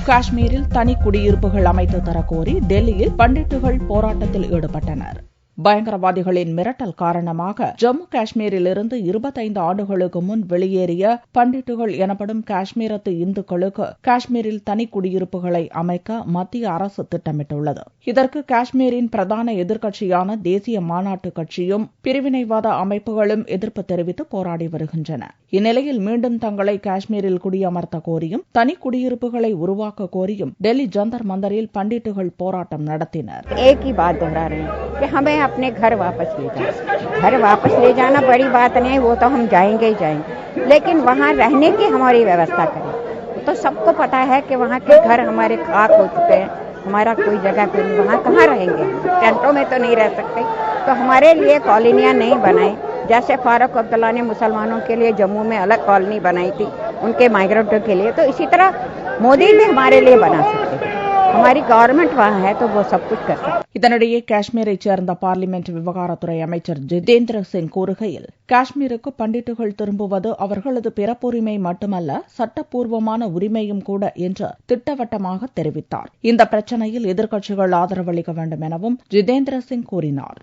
காஷ்மீரில் தனி குடியிருப்புகள் அமைத்து தரக்கோரி டெல்லியில் பண்டிட்டுகள் போராட்டத்தில் ஈடுபட்டனர். பயங்கரவாதிகளின் மிரட்டல் காரணமாக ஜம்மு காஷ்மீரிலிருந்து 25 ஆண்டுகளுக்கு முன் வெளியேறிய பண்டிட்டுகள் எனப்படும் காஷ்மீரத்து இந்துக்களுக்கு காஷ்மீரில் தனி குடியிருப்புகளை அமைக்க மத்திய அரசு திட்டமிட்டுள்ளது. இதற்கு காஷ்மீரின் பிரதான எதிர்க்கட்சியான தேசிய மாநாட்டு கட்சியும் பிரிவினைவாத அமைப்புகளும் எதிர்ப்பு தெரிவித்து போராடி வருகின்றன. இந்நிலையில் மீண்டும் தங்களை காஷ்மீரில் குடியமர்த்த கோரியும் தனி குடியிருப்புகளை உருவாக்க கோரியும் டெல்லி ஜந்தர் மந்தரில் பண்டிட்டுகள் போராட்டம் நடத்தினர். अपने घर वापस ले जाना। घर वापस ले जाना बड़ी बात नहीं, वो तो हम जाएंगे ही जाएंगे, लेकिन वहाँ रहने की हमारी व्यवस्था करें। तो सबको पता है कि वहाँ के घर हमारे खाक हो चुके हैं, हमारा कोई जगह पे नहीं, वहाँ कहाँ रहेंगे? टेंटों में तो नहीं रह सकते। तो हमारे लिए कॉलोनियाँ नहीं बनाए, जैसे फारूक अब्दुल्ला ने मुसलमानों के लिए जम्मू में अलग कॉलोनी बनाई थी उनके माइग्रेंटों के लिए, तो इसी तरह मोदी भी हमारे लिए बना सकते हैं। हमारी गवर्नमेंट वहाँ है तो वो सब कुछ कर सकते. இதனிடையே காஷ்மீரைச் சேர்ந்த பார்லிமெண்ட் விவகாரத்துறை அமைச்சர் ஜிதேந்திர சிங் கூறுகையில், காஷ்மீருக்கு பண்டிட்டுகள் திரும்புவது அவர்களது பிறப்புரிமை மட்டுமல்ல, சட்டப்பூர்வமான உரிமையும் கூட என்று திட்டவட்டமாக தெரிவித்தார். இந்த பிரச்சனையில் எதிர்க்கட்சிகள் ஆதரவளிக்க வேண்டும் எனவும் ஜிதேந்திர சிங் கூறினார்.